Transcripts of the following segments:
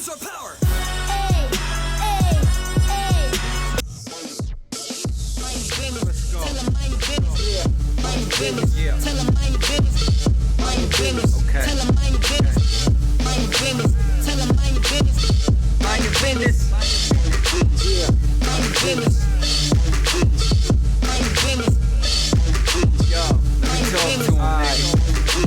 use our power.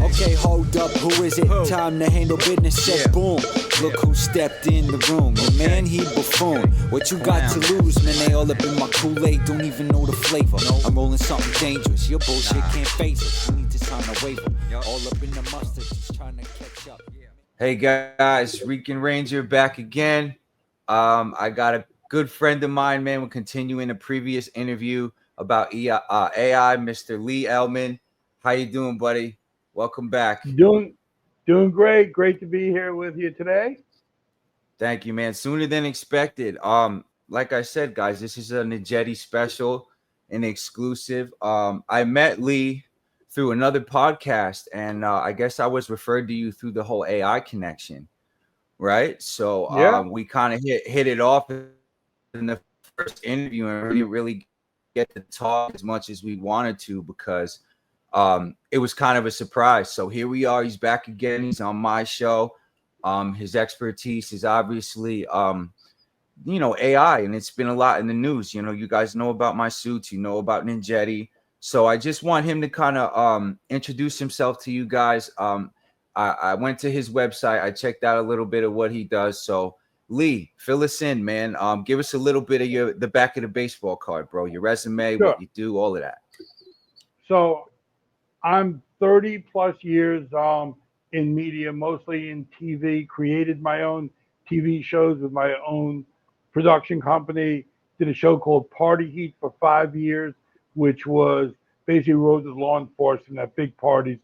Okay, hold up, who is it? Time to handle business, said boom. Look who stepped in the room. Your man, he buffoon. What you got to lose, man? They all up in my Kool-Aid, don't even know the flavor. I'm rolling something dangerous. Your bullshit can't phase us. You need to sign a waiver. All up in the mustard, just trying to catch up. Hey guys, Rican Ranger back again. I got a good friend of mine, man. We're continuing a previous interview about AI, Mr. Lee Elman. How you doing, buddy? Welcome back. Doing great. Great to be here with you today. Thank you, man. Sooner than expected. Like I said, guys, this is a NiNjeTTi special, an exclusive. I met Lee through another podcast, and I guess I was referred to you through the whole AI connection, right? So we kind of hit it off in the first interview, and really get to talk as much as we wanted to because it was kind of a surprise. So here we are. He's back again. He's on my show. His expertise is obviously, AI, and it's been a lot in the news. You know, you guys know about my suits. You know about NiNjeTTi. So I just want him to kind of introduce himself to you guys. I went to his website. I checked out a little bit of what he does. So Lee, fill us in, man. Give us a little bit of the back of the baseball card, bro. Your resume, Sure. what you do, all of that. So I'm 30 plus years in media, mostly in TV, created my own TV shows with my own production company, did a show called Party Heat for 5 years, which was basically rode with law enforcement at big parties,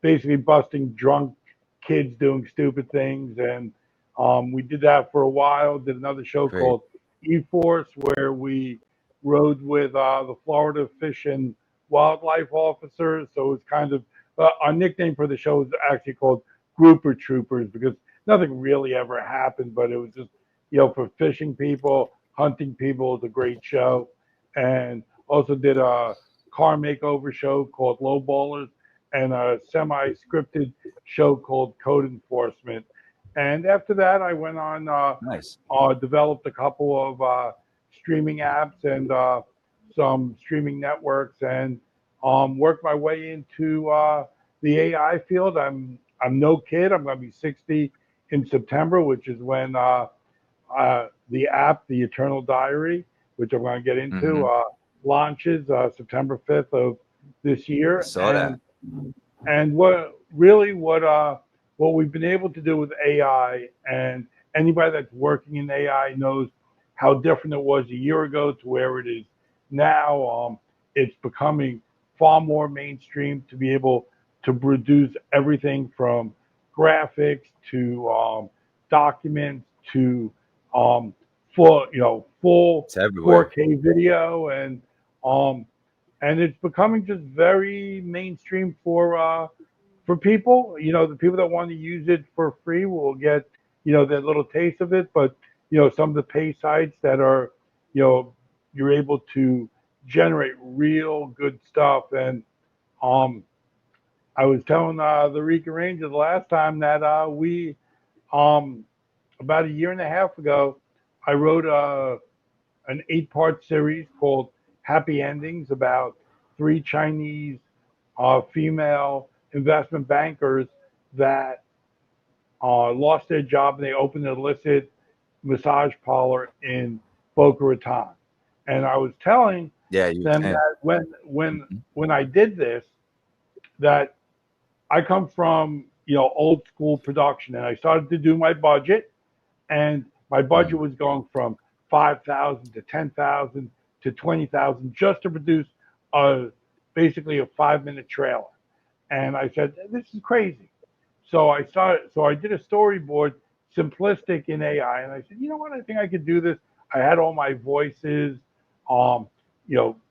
basically busting drunk kids doing stupid things. And we did that for a while, did another show called E-Force, where we rode with the Florida Fish and Wildlife officers. So it's kind of our nickname for the show is actually called Grouper Troopers because nothing really ever happened, but it was just, for fishing people, hunting people. It's a great show. And also did a car makeover show called Lowballers and a semi-scripted show called Code Enforcement. And after that, I went on, developed a couple of streaming apps and some streaming networks, and worked my way into the AI field. I'm no kid. I'm going to be 60 in September, which is when the app, The Eternal Diary, which I'm going to get into, launches September 5th of this year. I saw that. And what we've been able to do with AI, and anybody that's working in AI knows how different it was a year ago to where it is now. It's becoming far more mainstream to be able to produce everything from graphics to documents to full 4K video, and it's becoming just very mainstream for people. The people that want to use it for free will get their little taste of it, but some of the pay sites that are you're able to generate real good stuff. And I was telling the Rican Ranger the last time that we about a year and a half ago, I wrote an 8-part series called Happy Endings about 3 Chinese female investment bankers that lost their job and they opened an illicit massage parlor in Boca Raton. And I was telling them that when I did this, that I come from old school production, and I started to do my budget, and my budget was going from $5,000 to $10,000 to $20,000 just to produce basically a 5-minute trailer. And I said, this is crazy. So I did a storyboard, simplistic in AI, and I said, you know what, I think I could do this. I had all my voices,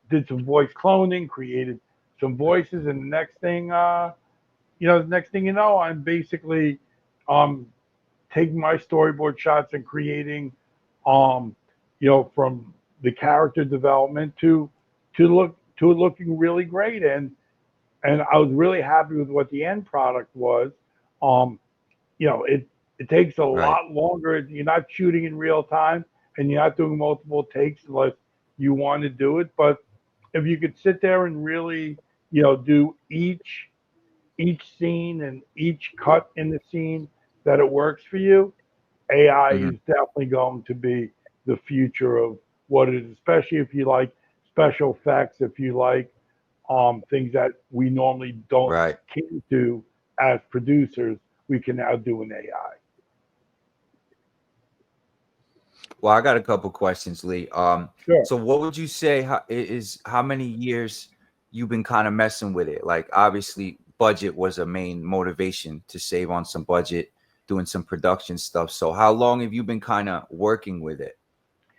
did some voice cloning, created some voices, and the next thing you know, I'm basically taking my storyboard shots and creating, um, from the character development to looking really great. And I was really happy with what the end product was. Um, it takes a Right. lot longer. You're not shooting in real time, and you're not doing multiple takes unless you want to do it. But if you could sit there and really, do each scene and each cut in the scene that it works for you, AI Hmm. is definitely going to be the future of what it is, especially if you like special effects, if you like things that we normally don't Right. can do as producers, we can now do in AI. Well, I got a couple questions, Lee. Sure. So what would you say how many years you've been kind of messing with it? Like, obviously, budget was a main motivation to save on some budget, doing some production stuff. So how long have you been kind of working with it?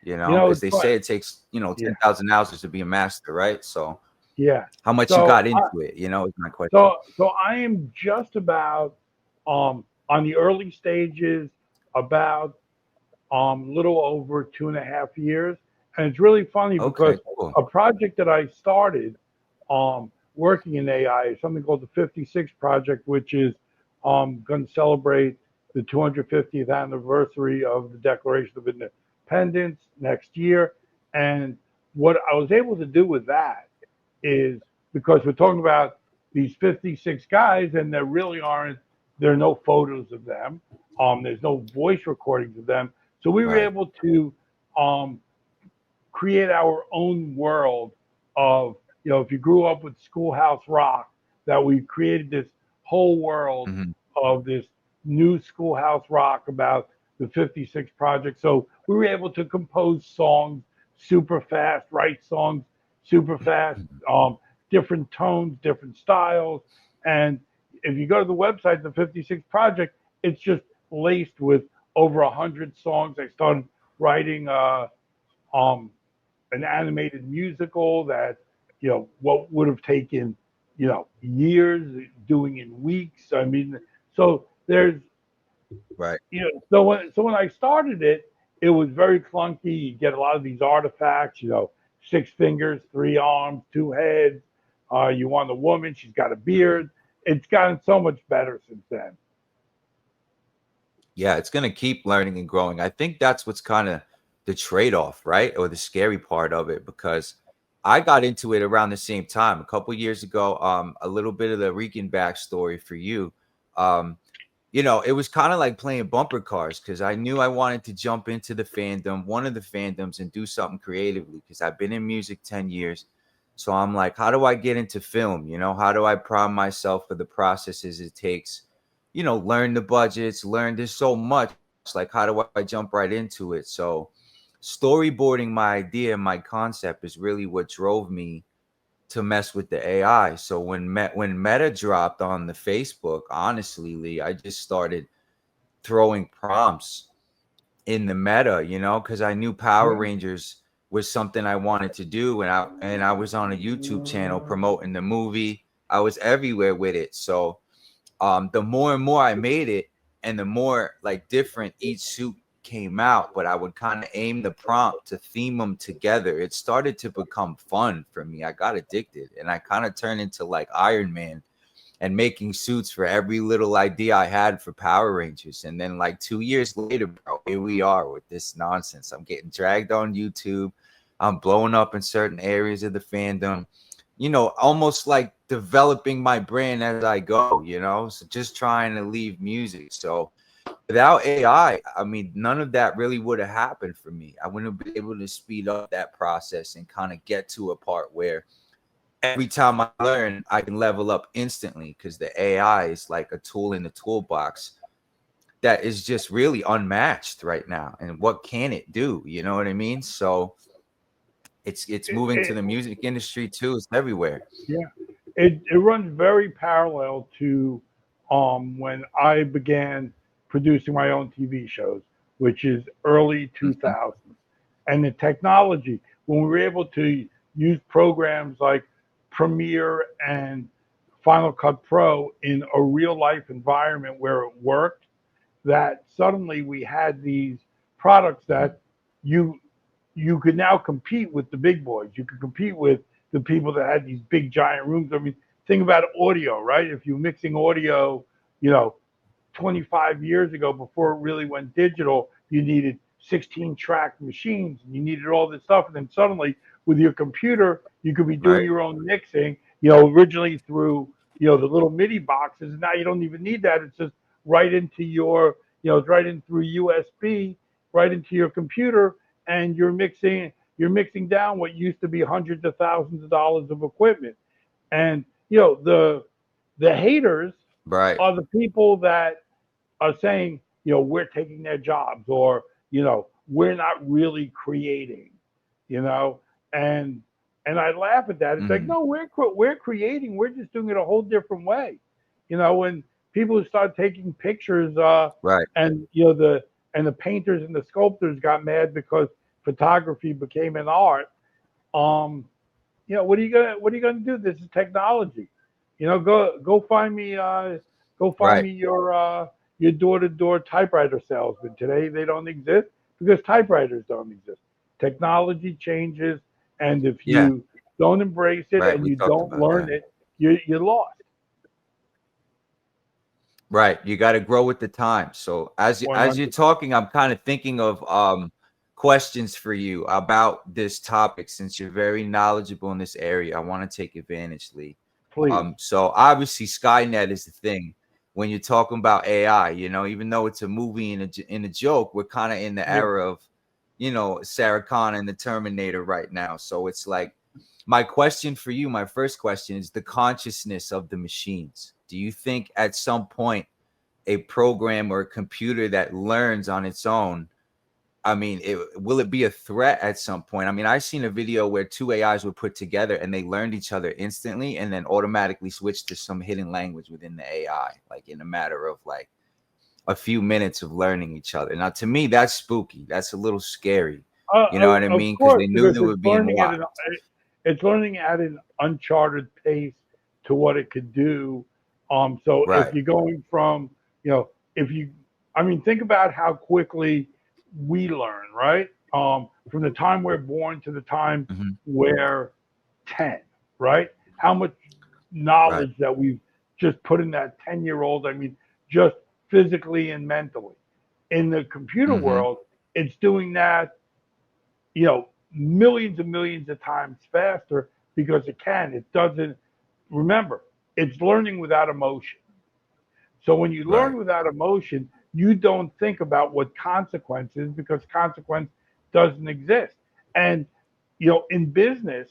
Because It's they fun. say it takes, Yeah. 10,000 hours to be a master, right? So Yeah. how much you So, got into it, is my question. so I am just about on the early stages, about little over 2.5 years. And it's really funny because Okay, cool. a project that I started working in AI is something called the 56 Project, which is going to celebrate the 250th anniversary of the Declaration of Independence next year. And what I was able to do with that is because we're talking about these 56 guys, and there are no photos of them. There's no voice recordings of them. So we were Right. able to um, create our own world of, if you grew up with Schoolhouse Rock, that we created this whole world Hmm. of this new Schoolhouse Rock about the 56 Project. So we were able to compose songs super fast, write songs super fast, different tones, different styles. And if you go to the website, the 56 Project, it's just laced with over 100 songs. I started writing um, an animated musical that what would have taken years doing in weeks. I mean, so there's Right. so when I started it, it was very clunky. You get a lot of these artifacts, 6 fingers, 3 arms, 2 heads. You want a woman, she's got a beard. It's gotten so much better since then. Yeah, it's going to keep learning and growing. I think that's what's kind of the trade-off, right? Or the scary part of it, because I got into it around the same time a couple years ago. A little bit of the Rican backstory for you. Um, it was kind of like playing bumper cars because I knew I wanted to jump into the fandom, one of the fandoms, and do something creatively because I've been in music 10 years. So I'm like, how do I get into film? How do I prime myself for the processes it takes? Learn the budgets, learn there's so much. Like, how do I jump right into it? So storyboarding my idea, my concept is really what drove me to mess with the AI. So when Meta dropped on the Facebook, honestly, Lee, I just started throwing prompts in the meta, because I knew Power Yeah. Rangers was something I wanted to do, and I was on a YouTube channel promoting the movie. I was everywhere with it. So the more and more I made it, and the more like different each suit came out, but I would kind of aim the prompt to theme them together. It started to become fun for me. I got addicted, and I kind of turned into like Iron Man and making suits for every little idea I had for Power Rangers. And then like 2 years later, bro, here we are with this nonsense. I'm getting dragged on YouTube. I'm blowing up in certain areas of the fandom, almost like developing my brand as I go, so just trying to leave music. So without AI, I mean, none of that really would have happened for me. I wouldn't have been able to speed up that process and kind of get to a part where every time I learn, I can level up instantly because the AI is like a tool in the toolbox that is just really unmatched right now. And what can it do? You know what I mean? So it's It, moving to it, the music industry too. It's everywhere. yeah. It runs very parallel to when I began producing my own TV shows, which is early Mhm. 2000s. And the technology, when we were able to use programs like Premiere and Final Cut Pro in a real life environment where it worked, that suddenly we had these products that you you could now compete with the big boys. You could compete with the people that had these big giant rooms. I mean, think about audio, right? If you're mixing audio, you know, 25 years ago before it really went digital, you needed 16 track machines and you needed all this stuff. And then suddenly with your computer, you could be doing Right. your own mixing, you know, originally through, you know, the little MIDI boxes. Now you don't even need that. It's just right into your, you know, it's right in through USB, right into your computer. And you're mixing down what used to be hundreds of thousands of dollars of equipment. And, you know, the haters Right. are the people that are saying, you know, we're taking their jobs, or, you know, we're not really creating, you know, and I laugh at that. It's like, Mhm. no, we're creating. We're just doing it a whole different way, you know. When people who start taking pictures, Right. and you know the painters and the sculptors got mad because photography became an art. Um, you know, what are you gonna do? This is technology. You know, go find Right. me your door to door typewriter salesman. Today they don't exist because typewriters don't exist. Technology changes, and if Yeah. you don't embrace it Right. and We you talked don't about learn that. it, you're lost. Right. You got to grow with the time. So One as you're hundred. talking, I'm kind of thinking of questions for you about this topic since you're very knowledgeable in this area. I want to take advantage, Lee. Please. So obviously Skynet is the thing when you're talking about AI, you know, even though it's a movie and a joke, we're kind of in the Yeah. era of, you know, Sarah Connor and the Terminator right now. So it's like my question for you, my first question is the consciousness of the machines. Do you think at some point a program or a computer that learns on its own, I mean, will it be a threat at some point? I mean, I seen a video where two AIs were put together and they learned each other instantly and then automatically switched to some hidden language within the AI, like in a matter of like a few minutes of learning each other. Now, to me, that's spooky. That's a little scary. You know what I Of mean? Because course, they knew because they were being watched. it's learning at an uncharted pace to what it could do. So if Right. you're going from, you know, if you, I mean, think about how quickly we learn, right? From the time we're born to the time Mhm. we're 10, right? How much Right. knowledge that we've just put in that 10-year-old. I mean, just physically and mentally. In the computer Mhm. world, it's doing that, you know, millions and millions of times faster because it can. It doesn't, remember, it's learning without emotion. So when you learn Right. without emotion, you don't think about what consequences, because consequence doesn't exist. And you know, in business,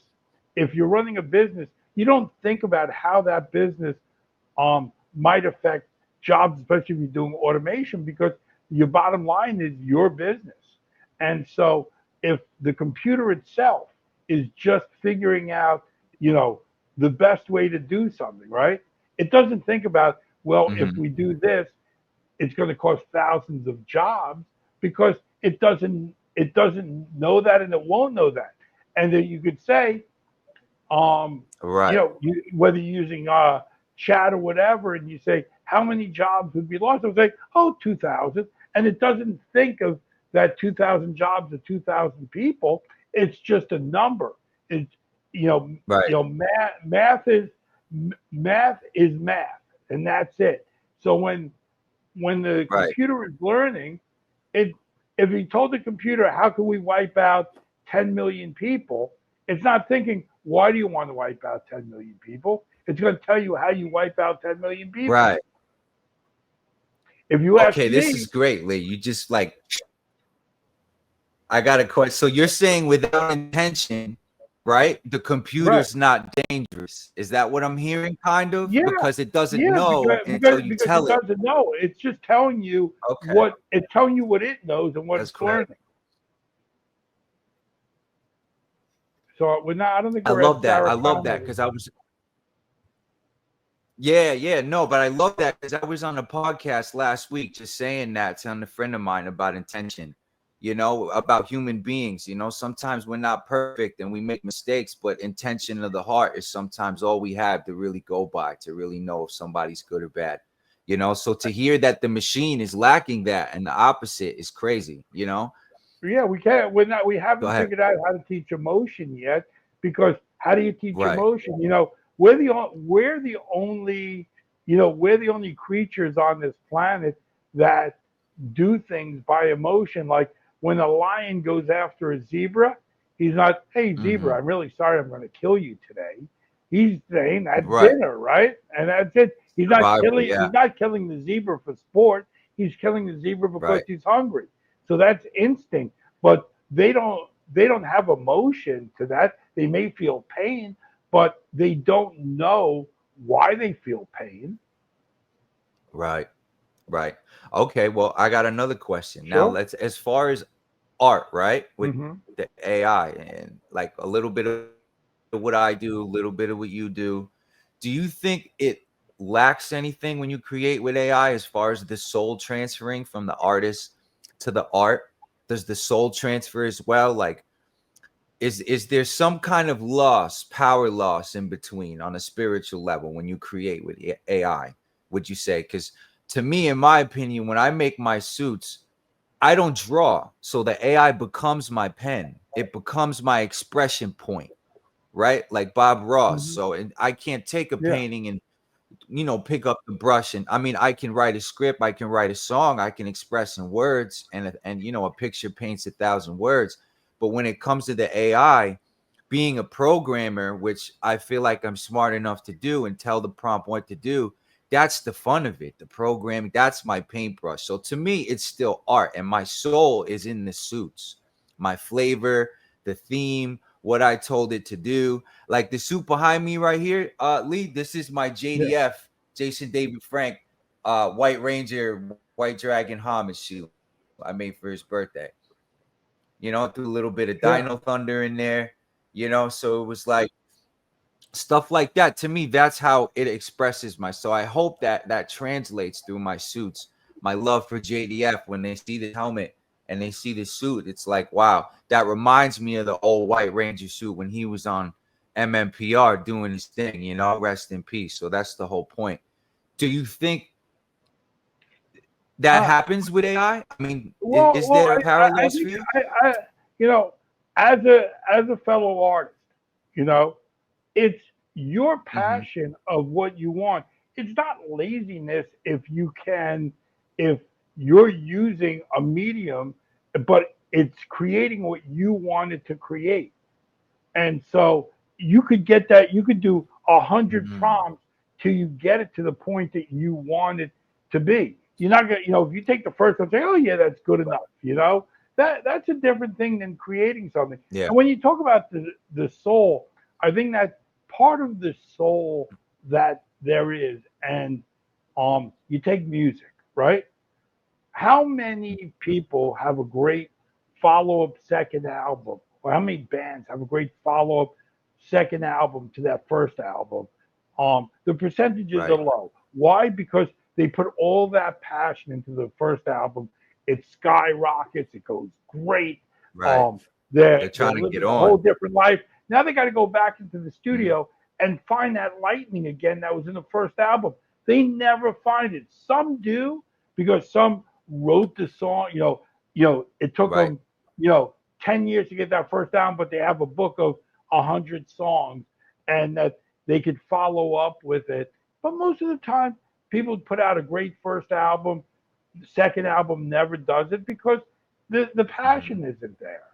if you're running a business, you don't think about how that business might affect jobs, especially if you're doing automation, because your bottom line is your business. And so if the computer itself is just figuring out, you know, the best way to do something, right? It doesn't think about, well, if Mhm. we do this, it's going to cost thousands of jobs, because it doesn't know that, and it won't know that. And then you could say, you Right. know, whether you're using chat or whatever, and you say how many jobs would be lost, it'll say, oh, 2,000, and it doesn't think of that 2,000 jobs or 2,000 people. It's just a number. It's, Right. math is math, and that's it. So when the Right. computer is learning, it if you told the computer how can we wipe out 10 million people, it's not thinking why do you want to wipe out 10 million people. It's going to tell you how you wipe out 10 million people. Right. If you ask Okay, this is me, great, Lee. You just like I got a question. So you're saying without intention, right? The right? computer's not dangerous. Is that what I'm hearing? Kind of Yeah, because it doesn't yeah, know because until you because it tell it. doesn't know. It's just telling you Okay, what it knows and what that's it's great. learning. So we're not. I don't think I we're at love that. Sarah I love that Connor. because I was yeah, yeah, no, but I love that because I was on a podcast last week just saying that, telling a friend of mine about intention, you know, about human beings. You know, sometimes we're not perfect and we make mistakes, but intention of the heart is sometimes all we have to really go by, to really know if somebody's good or bad. You know, so to hear that the machine is lacking that and the opposite is crazy, you know? Yeah, we can't. We're not. We Go haven't ahead. figured out how to teach emotion yet. Because how do you teach Right. emotion? You know, we're the only creatures on this planet that do things by emotion. Like when a lion goes after a zebra, he's not, "Hey zebra, Hmm. I'm really sorry, I'm going to kill you today." He's saying that's Right. dinner, right? And that's it. He's not Survival. killing. Yeah. He's not killing the zebra for sport. He's killing the zebra because Right. he's hungry. So that's instinct. But they don't have emotion to that. They may feel pain, but they don't know why they feel pain. Right. Right. Okay. Well, I got another question. Now, Sure. let's, as far as art, right? With Hmm. the AI and like a little bit of what I do, a little bit of what you do you think it lacks anything when you create with AI as far as the soul transferring from the artist to the art? Does the soul transfer as well? Like, is there some kind of loss, power loss in between on a spiritual level when you create with AI? Would you say? Because to me, in my opinion, when I make my suits, I don't draw, so the AI becomes my pen. It becomes my expression point, right? Like Bob Ross. Hmm. So and I can't take a Yeah. painting and pick up the brush, and I mean I can write a script, I can write a song, I can express in words, and a picture paints 1,000 words. But when it comes to the AI, being a programmer, which I feel like I'm smart enough to do and tell the prompt what to do, that's the fun of it. The programming, that's my paintbrush. So to me, it's still art, and my soul is in the suits, my flavor, the theme, what I told it to do. Like the suit behind me right here, Lee, this is my Yeah. JDF, Jason David Frank, White Ranger, White Dragon homage suit I made for his birthday. Threw a little bit of Yeah. Dino Thunder in there, so it was like stuff like that. To me, that's how it expresses my. So I hope that that translates through my suits, my love for JDF. When they see the helmet and they see the suit, it's like, wow, that reminds me of the old White Ranger suit when he was on MMPR doing his thing, rest in peace. So that's the whole point. Do you think that Uh, happens with AI? I mean, well, is well, there a power I loss think for you? I you know, as a fellow artist, you know, it's your Mm-hmm. passion of what you want. It's not laziness if you're using a medium, but it's creating what you wanted to create. And so you could get that, you could do 100 Mm-hmm. prompts till you get it to the point that you want it to be. You're not gonna, if you take the first one and say, "Oh yeah, that's good enough," that's a different thing than creating something. Yeah. And when you talk about the soul, I think that part of the soul that there is, and you take music, right? How many people have a great follow up second album? Or how many bands have a great follow up second album to that first album? The percentages are Right. low. Why? Because they put all that passion into the first album. It skyrockets. It goes great. Right. Um, they're They're they're trying to get living a whole on. different life. Now they got to go back into the Mhm. studio and find that lightning again that was in the first album. They never find it. Some do because some wrote the song. It took Right. them, 10 years to get that first album, but they have a book of 100 songs, and that they could follow up with it. But most of the time, people put out a great first album. The second album never does it because the Mhm. passion isn't there.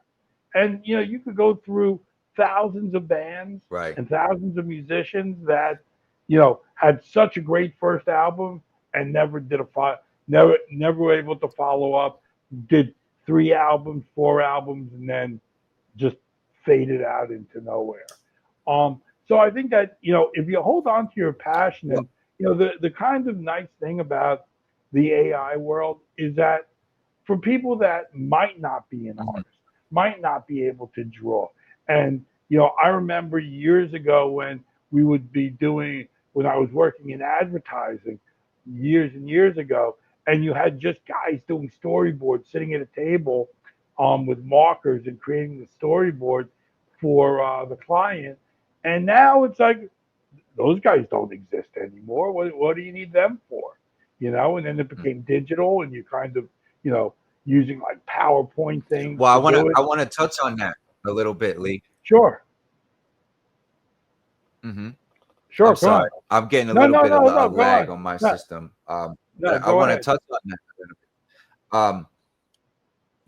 And you could go through thousands of bands Right. and thousands of musicians that had such a great first album and never were able to follow up. Did 3 albums, 4 albums, and then just faded out into nowhere. So I think that if you hold on to your passion, Well, and the kind of nice thing about the AI world is that for people that might not be an mhm. artist, might not be able to draw. And I remember years ago when we would be doing when I was working in advertising years and years ago, and you had just guys doing storyboards, sitting at a table with markers and creating the storyboard for the client. And now it's like those guys don't exist anymore. What do you need them for? and then it became digital, and you kind of, using like PowerPoint things Well, to do it. I want to touch on that a little bit, Lee. Sure, Hmm. I'm sure, go sorry. on. I'm getting a No, little no, bit of no, no, go lag on. on my No, system. no, But I go want to ahead. touch on that a little bit.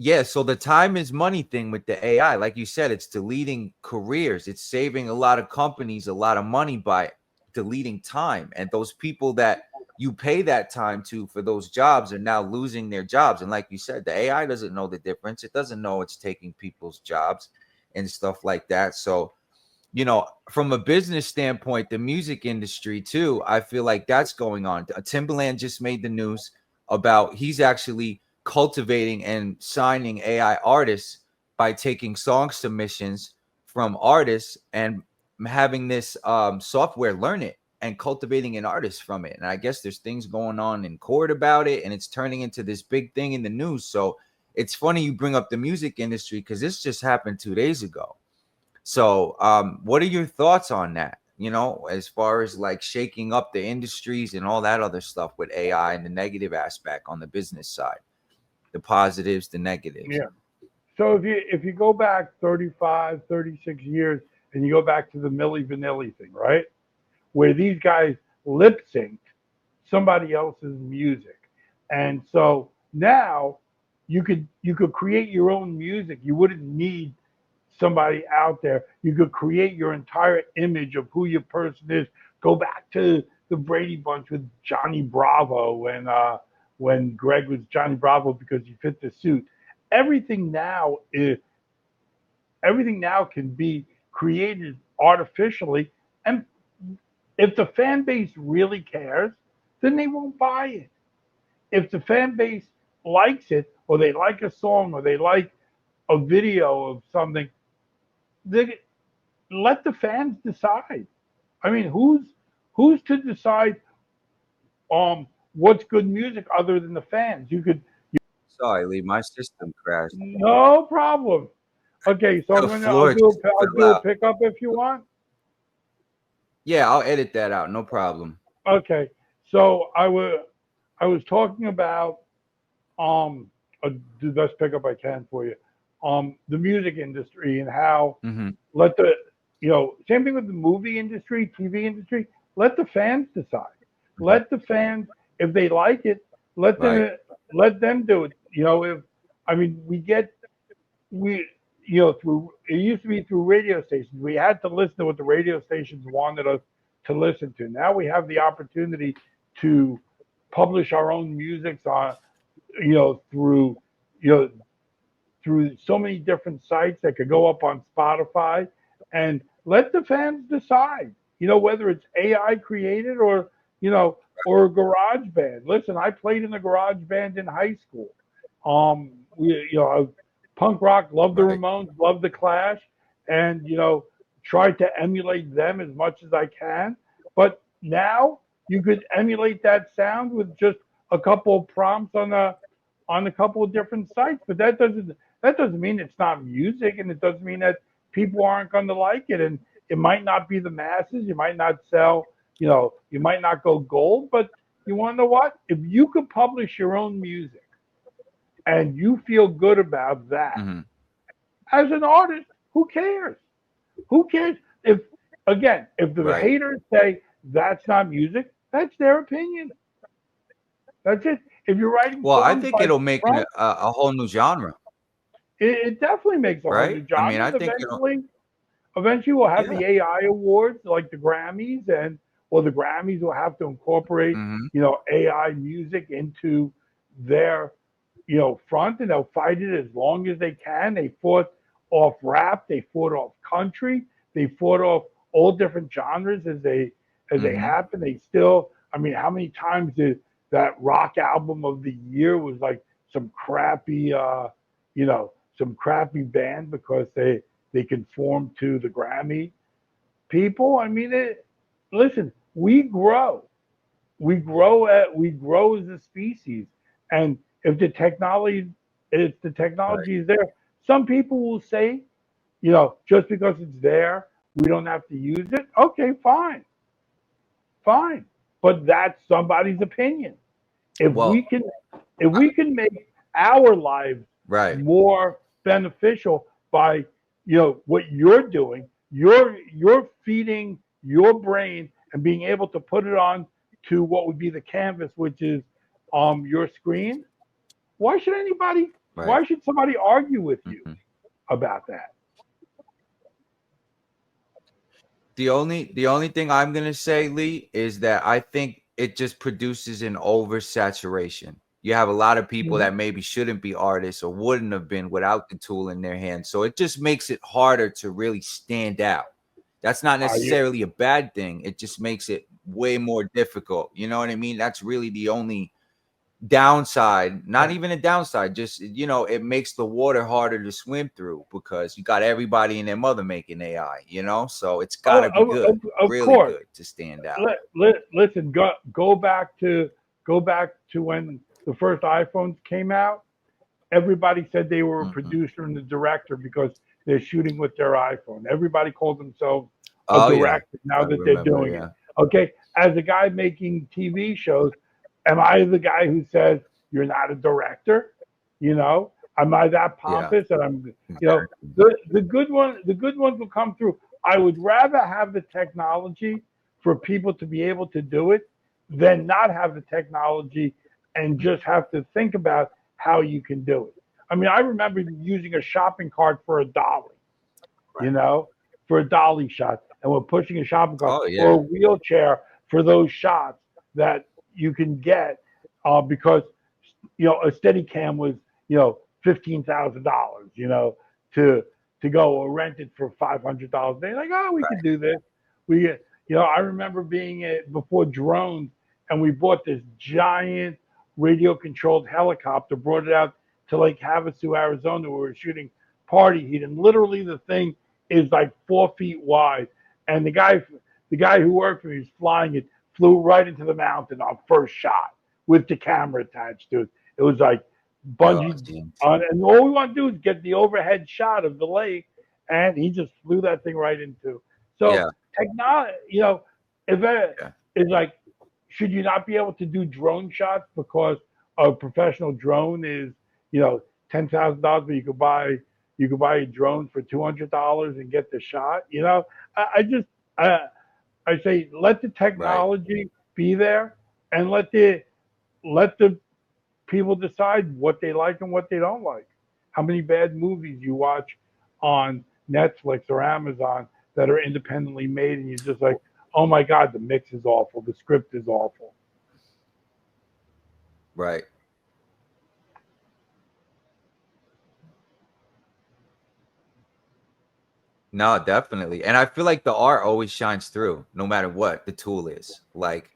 Yeah, so the time is money thing with the AI, like you said, it's deleting careers. It's saving a lot of companies a lot of money by deleting time. And those people that you pay that time to for those jobs are now losing their jobs. And like you said, the AI doesn't know the difference. It doesn't know it's taking people's jobs and stuff like that. So, from a business standpoint, the music industry too, I feel like that's going on. Timbaland just made the news about he's actually cultivating and signing AI artists by taking song submissions from artists and having this software learn it and cultivating an artist from it. And I guess there's things going on in court about it, and it's turning into this big thing in the news. So it's funny you bring up the music industry because this just happened 2 days ago. So, what are your thoughts on that? As far as like shaking up the industries and all that other stuff with AI and the negative aspect on the business side, the positives, the negatives. Yeah. So if you go back 35, 36 years, and you go back to the Milli Vanilli thing, right? Where these guys lip synced somebody else's music. And so now you could create your own music. You wouldn't need somebody out there. You could create your entire image of who your person is. Go back to the Brady Bunch with Johnny Bravo when Greg was Johnny Bravo because he fit the suit. Everything now is everything now can be created artificially, and if the fan base really cares, then they won't buy it. If the fan base likes it, or they like a song, or they like a video of something, they let the fans decide. I mean, who's to decide what's good music other than the fans? You could Sorry, Lee, my system crashed. no problem. Okay, so The I'll floor do just a I'll fell do a out. pickup if you want. Yeah, I'll edit that out. No problem. Okay, so I was talking about um the best pickup I can for you. The music industry and how Hmm. let the same thing with the movie industry, TV industry. Let the fans decide. Hmm. Let the fans, if they like it, let Right. them let them do it. If I mean we through it used to be through radio stations. We had to listen to what the radio stations wanted us to listen to. Now we have the opportunity to publish our own music on through you know through so many different sites that could go up on Spotify, and let the fans decide. Whether it's AI created or a garage band. Listen, I played in a garage band in high school. Punk rock, loved the Right. Ramones, loved the Clash, and tried to emulate them as much as I can. But now you could emulate that sound with just a couple of prompts on a couple of different sites. But that doesn't mean it's not music, and it doesn't mean that people aren't going to like it. And it might not be the masses. You might not sell. You might not go gold. But you want to know what? If you could publish your own music and you feel good about that Hmm. as an artist, who cares? Who cares? If the Right. haters say that's not music, that's their opinion. That's it. If you're writing Well, I songs think by it'll make Trump, a whole new genre, it definitely makes a whole right? new I mean, genre. I And think it'll, eventually we'll have yeah. the AI awards like the Grammys, or the Grammys will have to incorporate Hmm. AI music into their front, and they'll fight it as long as they can. They fought off rap, they fought off country, they fought off all different genres as they Hmm. happen. They still, I mean, how many times did that rock album of the year was like some crappy, some crappy band because they conform to the Grammy people? I mean, listen, we grow as a species, and if the Right. technology is there, some people will say, just because it's there, we don't have to use it. Okay, fine, fine, but that's somebody's opinion. If Well, we can make our lives right. more beneficial by what you're doing, you're feeding your brain and being able to put it on to what would be the canvas, which is your screen. Why should anybody? Right. Why should somebody argue with you Mhm. about that? The only thing I'm gonna say, Lee, is that I think it just produces an oversaturation. You have a lot of people Mhm. that maybe shouldn't be artists or wouldn't have been without the tool in their hands. So it just makes it harder to really stand out. That's not Are you? necessarily a bad thing. It just makes it way more difficult. You know what I mean? That's really the only downside, not Yeah. even a downside, just it makes the water harder to swim through because you got everybody and their mother making AI, so it's got Oh, to be good, of really course. good to stand out. Listen, go back to when the first iPhones came out. Everybody said they were a Hmm. producer and a director because they're shooting with their iPhone. Everybody called themselves a Oh yeah, director now I that they're remember. doing it. Yeah, Okay, as a guy making TV shows, am I the guy who says you're not a director? Am I that yeah, pompous? And I'm, exactly. the good ones will come through. I would rather have the technology for people to be able to do it than not have the technology and just have to think about how you can do it. I mean, I remember using a shopping cart for a dolly, you Right. know, for a dolly shot, and we're pushing a shopping cart Oh or a yeah, wheelchair for those shots that you can get because a steady cam was $15,000, to go or rent it for $500. They're like, oh, we could right. do this. I remember being before drones, and we bought this giant radio controlled helicopter, brought it out to Lake Havasu, Arizona, where we were shooting Party Heat, and literally the thing is like 4 feet wide, and the guy who worked for me was flying it, flew right into the mountain on first shot with the camera attached to it. It was like Oh, bungee geez. on, and all we want to do is get the overhead shot of the lake, and he just flew that thing right into. So Yeah, technology, if yeah. it's like, should you not be able to do drone shots because a professional drone is $10,000, but you could buy a drone for $200 and get the shot. I just I say let the Right. technology be there and let the people decide what they like and what they don't like. How many bad movies you watch on Netflix or Amazon that are independently made, and you're just like, oh my God, the mix is awful, the script is awful. Right. No, definitely. And I feel like the art always shines through, no matter what the tool is. Like,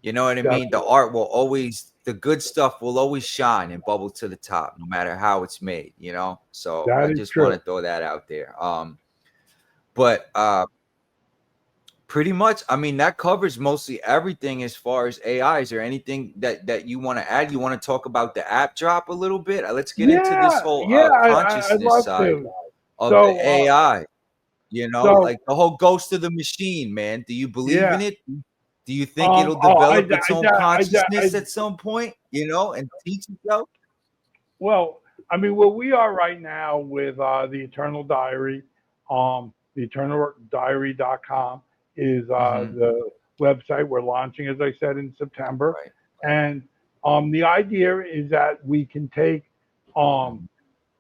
you know what I mean? The Definitely. art will always, the good stuff will always shine and bubble to the top, no matter how it's made. So That I is just want to true. throw that out there. But pretty much, I mean, that covers mostly everything as far as AI. Is there anything that you want to add? You want to talk about the app drop a little bit? Let's get into this Yeah, whole yeah, I'd consciousness love side to. of the So, AI. so Like the whole ghost of the machine, man. Do you believe yeah. in it? Do you think it'll Oh, develop its own consciousness I, at some point, and teach itself? well, I mean, where we are right now with the Eternal Diary, the eternaldiary.com is Hmm. the website we're launching, as I said, in September. Right. And the idea is that we can take um,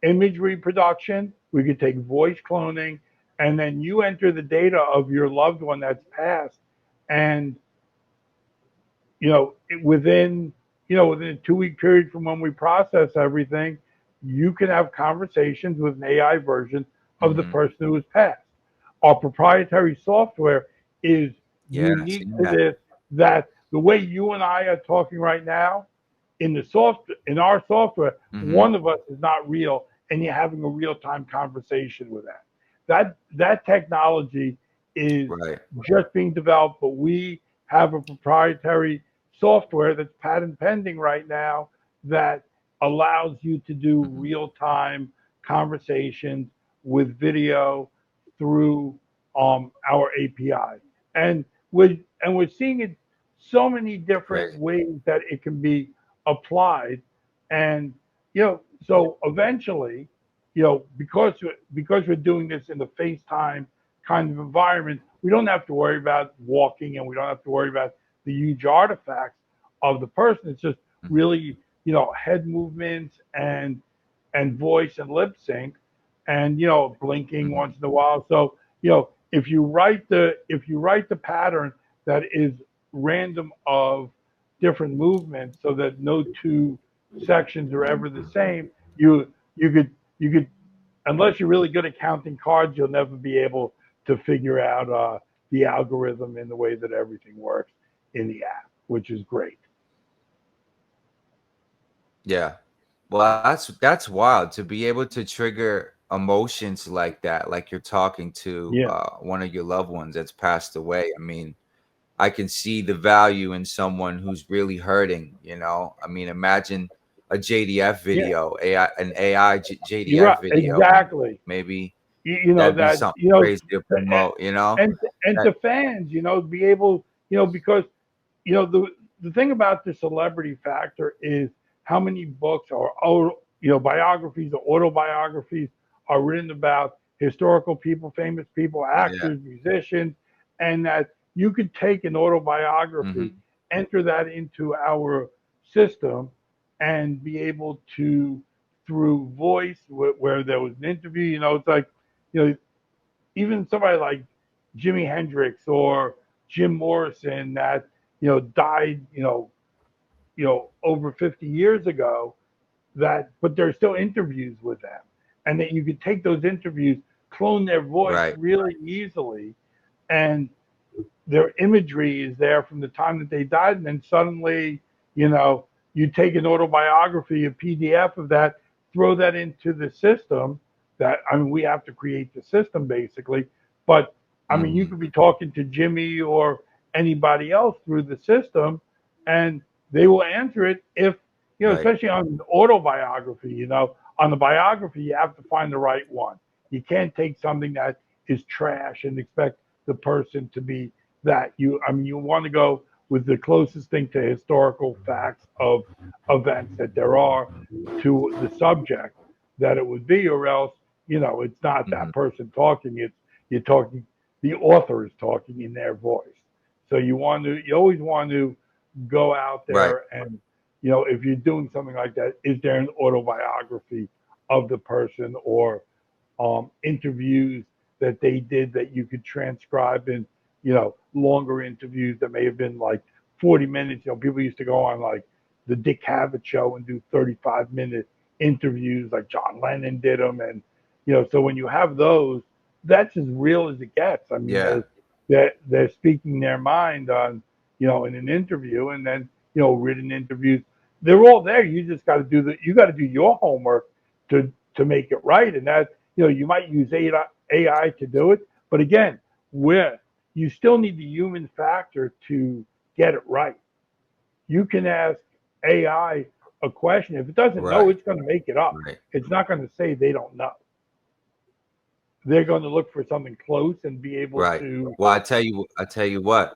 Hmm. image reproduction, we could take voice cloning, and then you enter the data of your loved one that's passed, and within within a 2 week period from when we process everything, you can have conversations with an AI version of the Hmm. person who has passed. Our proprietary software is Yeah, I unique seen to that. this, that the way you and I are talking right now, in our software, Hmm. one of us is not real, and you're having a real time conversation with that. That technology is Right. just being developed, but we have a proprietary software that's patent pending right now that allows you to do Hmm. real time conversations with video through our API. And we're seeing it so many different Crazy. ways that it can be applied, and so eventually, because we're doing this in the FaceTime kind of environment, we don't have to worry about walking, and we don't have to worry about the huge artifacts of the person. It's just really head movements and voice and lip sync, and blinking Mhm. once in a while. So if you write the pattern that is random of different movements, so that no two sections are ever the same, you could unless you're really good at counting cards, you'll never be able to figure out the algorithm in the way that everything works in the app, which is great. Yeah. Well, that's wild to be able to trigger emotions like that, like you're talking to Yeah, one of your loved ones that's passed away. I mean, I can see the value in someone who's really hurting, you know? I mean, imagine a JDF yeah, video, an AI you're right, JDF video. exactly. Maybe You know that'd be that something crazy to promote, you know? and That to fans, be able, because the thing about the celebrity factor is how many books or biographies or autobiographies are written about historical people, famous people, yeah. actors, musicians, and that you could take an autobiography, Mhm. enter that into our system, and be able to, through voice, where there was an interview, it's like, you know even somebody like Jimi Hendrix or Jim Morrison that died over 50 years ago, that but there's still interviews with them, and that you could take those interviews, clone their voice Right. really easily, and their imagery is there from the time that they died, and then suddenly, you know, you take an autobiography, a PDF of that, throw that into the system. That, I mean, we have to create the system basically, but I mean, you Mhm. could be talking to Jimmy or anybody else through the system, and they will answer it if Right. especially on an autobiography. On the biography, you have to find the right one. You can't take something that is trash and expect the person to be that. You want to go with the closest thing to historical facts of events that there are to the subject that it would be, or else it's not Mhm. that person talking. It's you're talking. The author is talking in their voice. So you always want to go out Right. there, and if you're doing something like that, is there an autobiography of the person, or interviews that they did that you could transcribe in, longer interviews that may have been like 40 minutes. People used to go on like the Dick Cavett show and do 35-minute interviews, like John Lennon did them. And, so when you have those, that's as real as it gets. I mean, Yeah. they're speaking their mind on, in an interview, and then, written interviews. They're all there. You just got to you got to do your homework to make it right. And that, you might use AI to do it, but again, where you still need the human factor to get it right. You can ask AI a question. If it doesn't know, Right. it's going to make it up. Right. It's not going to say they don't know. They're going to look for something close and be able Right. to. Well, I tell you what.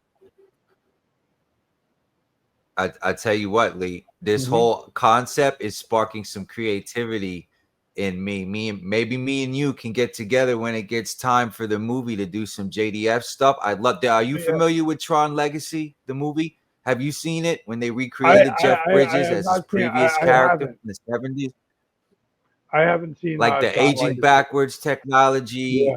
I tell you what, Lee, this Mhm. whole concept is sparking some creativity in me. Maybe me and you can get together when it gets time for the movie to do some JDF stuff. I'd love to. Are you Yeah, familiar with Tron Legacy, the movie? Have you seen it when they I, recreated I, Jeff I Bridges have as his not seen. previous I character haven't. in the 70s? I haven't seen Like the Tron aging Legacy. backwards technology,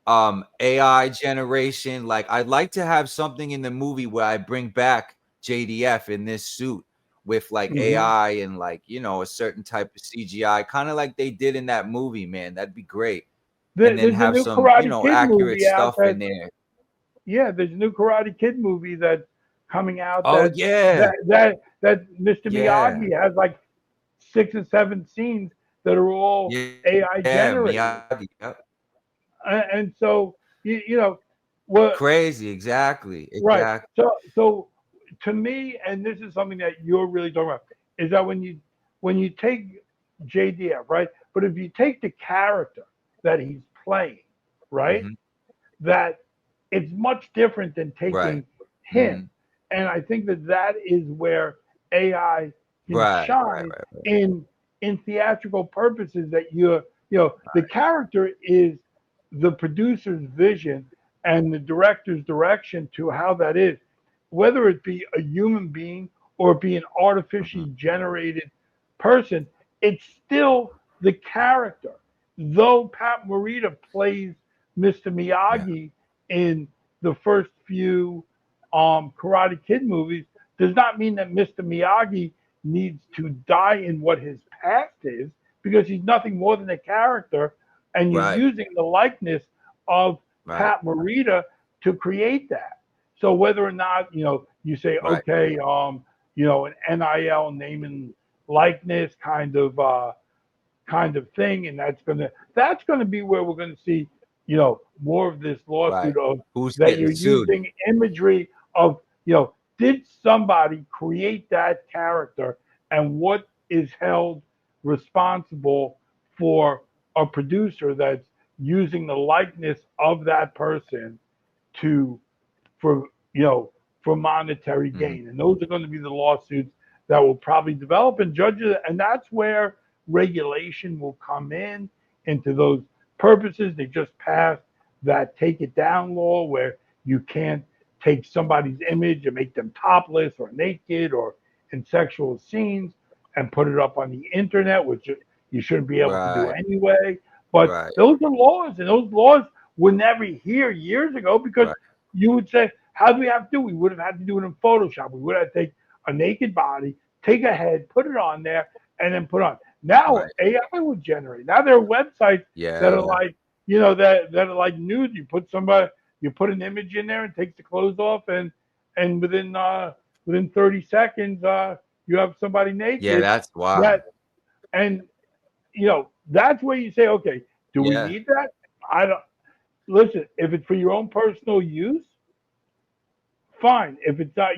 Yeah. AI generation. Like, I'd like to have something in the movie where I bring back JDF in this suit with like Hmm. AI and like, a certain type of CGI, kind of like they did in that movie, man. That'd be great. And then There's a have new some, Karate Kid accurate movie out stuff in that there. Yeah, there's a new Karate Kid movie that's coming out Oh that yeah. Mr. Yeah. Miyagi has like 6 or 7 scenes that are all Yeah. AI Yeah. generated, Miyagi. Yep. and so what Crazy. Exactly. right. Exactly. So to me, and this is something that you're really talking about, is that when you take JDF, right, but if you take the character that he's playing, right, Hmm. that it's much different than Right. taking him. Hmm. And I think that is where AI can shine in theatrical purposes that the character is the producer's vision and the director's direction to how that is, whether it be a human being or be an artificially generated person, it's still the character. Though Pat Morita plays Mr. Miyagi in the first few Karate Kid movies, does not mean that Mr. Miyagi needs to die in what his past is, because he's nothing more than a character, and you're using the likeness of Pat Morita to create that. So whether or not you say okay, an NIL name and likeness kind of thing, and that's gonna be where we're gonna see more of this lawsuit of who's that you're sued? using imagery of did somebody create that character, and what is held responsible for a producer that's using the likeness of that person to for for monetary gain. And those are going to be the lawsuits that will probably develop, and judges, and that's where regulation will come in into those purposes. They just passed that take it down law where you can't take somebody's image and make them topless or naked or in sexual scenes and put it up on the internet, which you shouldn't be able to do anyway. But those are laws, and those laws were never here years ago, because you would say, how do we have to do? We would have had to do it in Photoshop. We would have to take a naked body, take a head, put it on there, and then put on. Now AI would generate. Now there are websites that are like, that are like nude. You put an image in there and takes the clothes off, and within 30 seconds you have somebody naked. Yeah, that's wild. And that's where you say, okay, do we need that? I don't. Listen, if it's for your own personal use, fine. If it's not,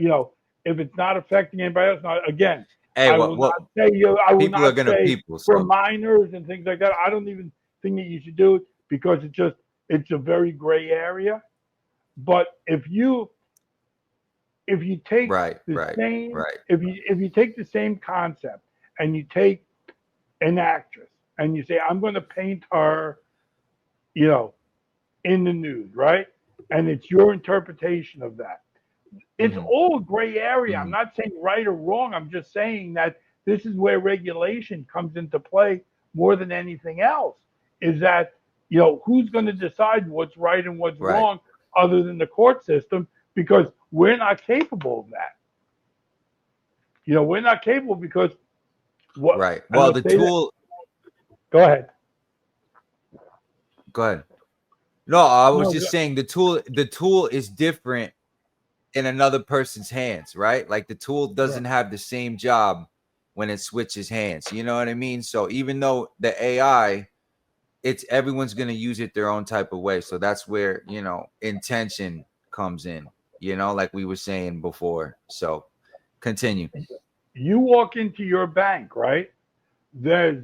if it's not affecting anybody else, again, hey, I will not say I will not say so. for minors and things like that. I don't even think that you should do it, because it's a very gray area. But if you take if you take the same concept and you take an actress and you say, I'm going to paint her, in the nude, right? And it's your interpretation of that. It's all a gray area. I'm not saying right or wrong. I'm just saying that this is where regulation comes into play more than anything else. Is that who's going to decide what's right and what's wrong, other than the court system? Because we're not capable of that. We're not capable, because what? Well, the tool. Go ahead. Go ahead. No, I was just saying the tool is different in another person's hands, right? Like the tool doesn't have the same job when it switches hands. You know what I mean? So even though the AI, everyone's going to use it their own type of way. So that's where, intention comes in, like we were saying before. So continue. You walk into your bank, right? There's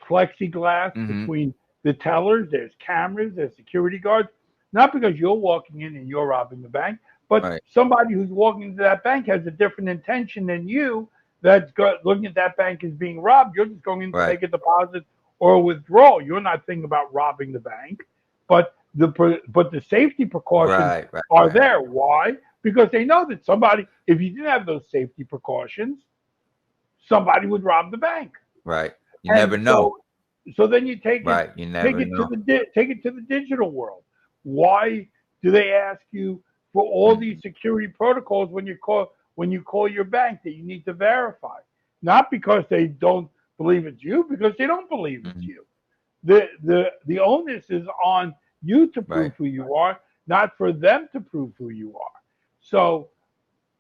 plexiglass between the tellers, there's cameras, there's security guards, not because you're walking in and you're robbing the bank, but somebody who's walking into that bank has a different intention than you, that's looking at that bank as being robbed. You're just going in to make a deposit or a withdrawal. You're not thinking about robbing the bank, but the safety precautions are there. Why? Because they know that if you didn't have those safety precautions, somebody would rob the bank. Right. You never know. So then you take it to the digital world. Why do they ask you for all these security protocols when you call your bank that you need to verify? Not because they don't believe it's you, because they don't believe it's you. The onus is on you to prove who you are, not for them to prove who you are. So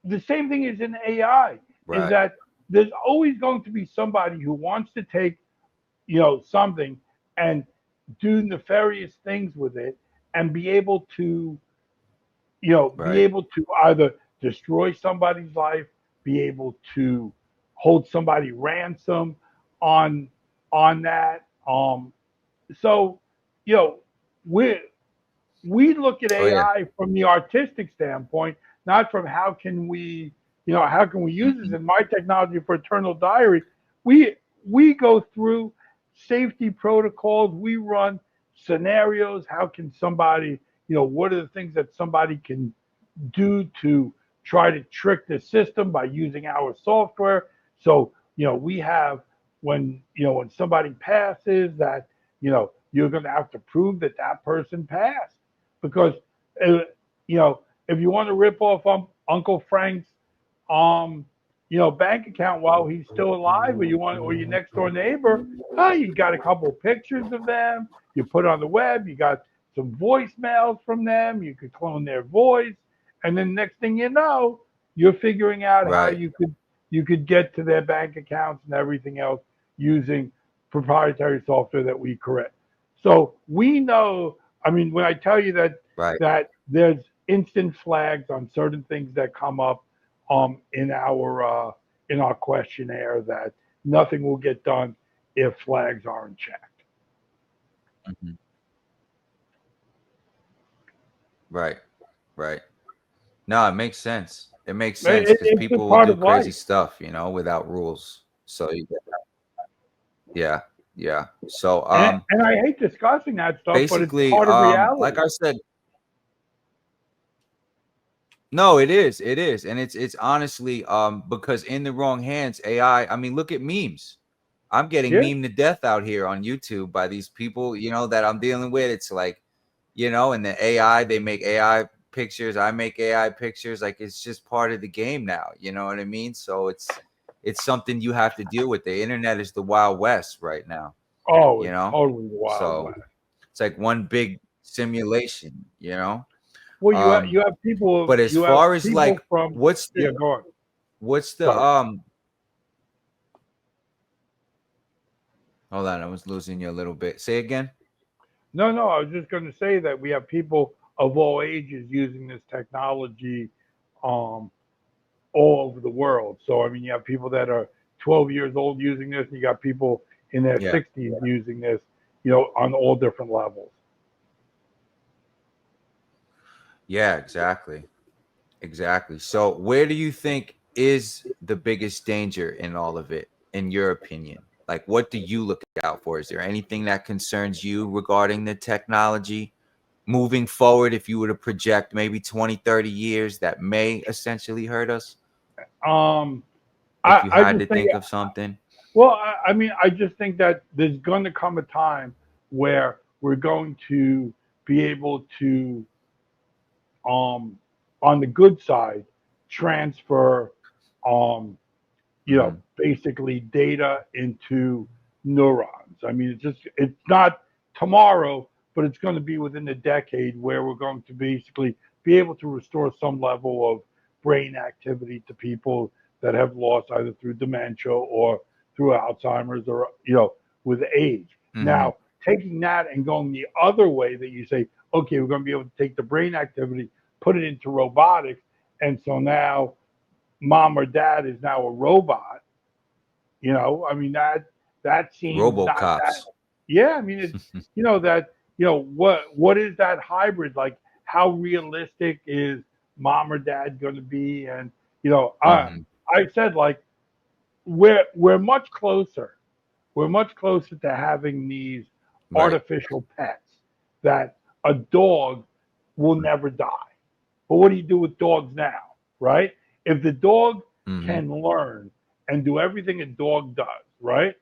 the same thing is in AI, is that there's always going to be somebody who wants to take something and do nefarious things with it, and be able to either destroy somebody's life, be able to hold somebody ransom on that. So we look at AI from the artistic standpoint, not from how can we how can we use this Mhm. in my technology for Eternal Diary? We go through safety protocols. We run scenarios. How can somebody, what are the things that somebody can do to try to trick the system by using our software? So, we have when somebody passes that, you're going to have to prove that that person passed because, uh, if you want to rip off Uncle Frank's um, bank account while he's still alive, or your next door neighbor. You got a couple of pictures of them. You put on the web. You got some voicemails from them. You could clone their voice, and then next thing you know, you're figuring out how Right. you could get to their bank accounts and everything else using proprietary software that we correct. So we know. I mean, when I tell you that Right. there's instant flags on certain things that come up in our questionnaire that nothing will get done if flags aren't checked. Mhm. Right. Right. No, it makes sense. It makes sense because It's a people will part do of crazy life. stuff, without rules. So yeah, yeah. So And I hate discussing that stuff, but it's basically, part of like reality. I said, no, it is, and it's honestly because in the wrong hands, AI. I mean, look at memes. I'm getting Yeah. meme to death out here on YouTube by these people, that I'm dealing with. It's like, and the AI, they make AI pictures, I make AI pictures. Like it's just part of the game now. You know what I mean? So it's something you have to deal with. The internet is the Wild West right now, Oh, you it's know? totally the Wild So West. it's like one big simulation. Well, you have, Um, you have people but as you have far as like people from what's the yeah. Go on. what's the Sorry. hold on, I was losing you a little bit. Say again. No, no. I was just going to say that we have people of all ages using this technology um, all over the world. So I mean, you have people that are 12 years old using this, and you got people in their Yeah. 60s using this, on all different levels. Yeah, exactly. Exactly. So, where do you think is the biggest danger in all of it, in your opinion? Like, what do you look out for? Is there anything that concerns you regarding the technology moving forward? If you were to project maybe 20, 30 years that may essentially hurt us, Um, if I, you I had just to think, think of something? well, I mean, I just think that there's going to come a time where we're going to be able to, um, on the good side, transfer, um, Hmm. basically data into neurons. I mean, it's not tomorrow, but it's going to be within a decade where we're going to basically be able to restore some level of brain activity to people that have lost either through dementia or through Alzheimer's or with age. Hmm. Now, taking that and going the other way that you say, okay, we're going to be able to take the brain activity, put it into robotics, and so now mom or dad is now a robot. I mean that seems not that. Robocops. Yeah, I mean it's that what is that hybrid like? How realistic is mom or dad going to be? And you know, I Hmm. I said like we're much closer. We're much closer to having these Right. artificial pets that a dog will never die. But what do you do with dogs now, right? If the dog Hmm. can learn and do everything a dog does, right?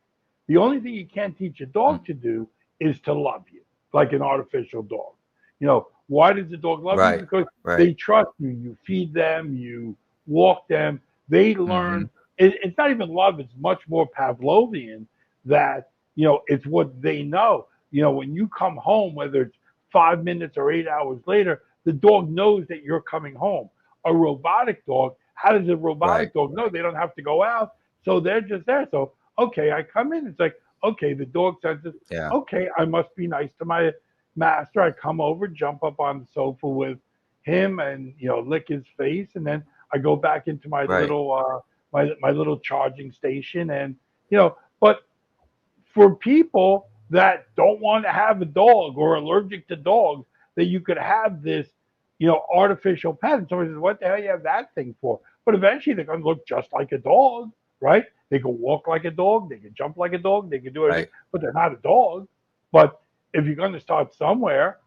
The only thing you can't teach a dog to do is to love you, like an artificial dog. Why does the dog love you? Right. Because Right. they trust you. You feed them, you walk them. They Hmm. learn. It's not even love, it's much more Pavlovian that, it's what they know. When you come home, whether it's 5 minutes or 8 hours later, the dog knows that you're coming home. A robotic dog, how does a Right. robotic dog know? They don't have to go out, so they're just there. So, okay, I come in. It's like, okay, the dog senses, Yeah. okay, I must be nice to my master. I come over, jump up on the sofa with him, and lick his face, and then I go back into my Right. little my little charging station, and but for people that don't want to have a dog or allergic to dogs, that you could have this artificial pet. And somebody says, what the hell you have that thing for? But eventually they're going to look just like a dog, right? They can walk like a dog. They can jump like a dog. They can do everything, Right. but they're not a dog. But if you're going to start somewhere,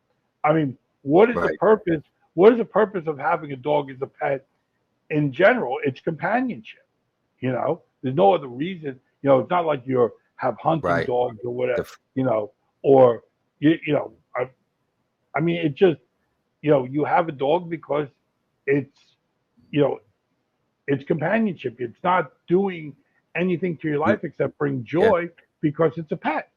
I mean, what is the Right. purpose? What is the purpose of having a dog as a pet in general? It's companionship. There's no other reason. It's not like you have hunting Right. dogs or The whatever. f- Or I mean, it just you have a dog because it's you know it's companionship. It's not doing anything to your you, life except bring yeah. joy because it's a pet.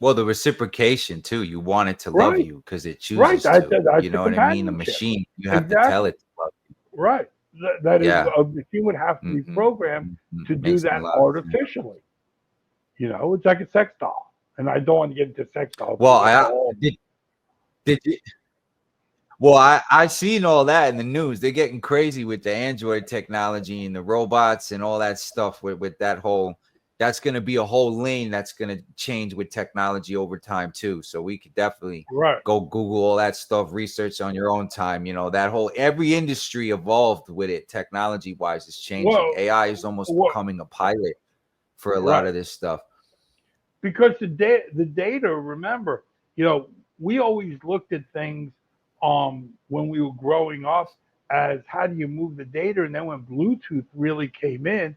Well, the reciprocation too. You want it to love Right, you because it right. chooses That's to. that's You the know what I mean? A companionship. machine, you have to tell Exactly. it to love you. Right. That is Yeah. a machine would have to be Hmm. programmed to do Makes a that lot of sense. artificially. It's like a sex doll. And I don't want to get into sex dolls Well, because that's I all. did you, well, I seen all that in the news. They're getting crazy with the Android technology and the robots and all that stuff with that whole. That's going to be a whole lane that's going to change with technology over time too. So we could definitely Right. go Google all that stuff, research on your own time. That whole every industry evolved with it, technology wise, is changing. Well, AI is almost what? becoming a pilot for a lot Right. of this stuff. Because the data, remember, we always looked at things when we were growing up as how do you move the data, and then when Bluetooth really came in,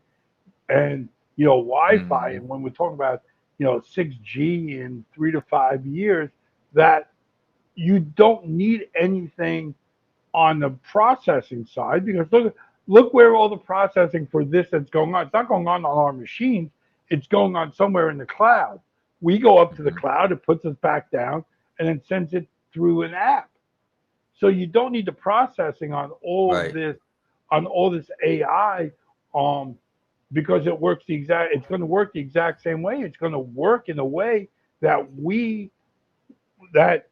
and Wi-Fi, Mhm. and when we're talking about 6G in 3 to 5 years, that you don't need anything on the processing side because look where all the processing for this that's going on. It's not going on our machines. It's going on somewhere in the cloud. We go up to the Mhm. cloud, it puts us back down, and then sends it through an app. So you don't need the processing Right. on all this AI, um, because it's going to work the exact same way. It's going to work in a way that that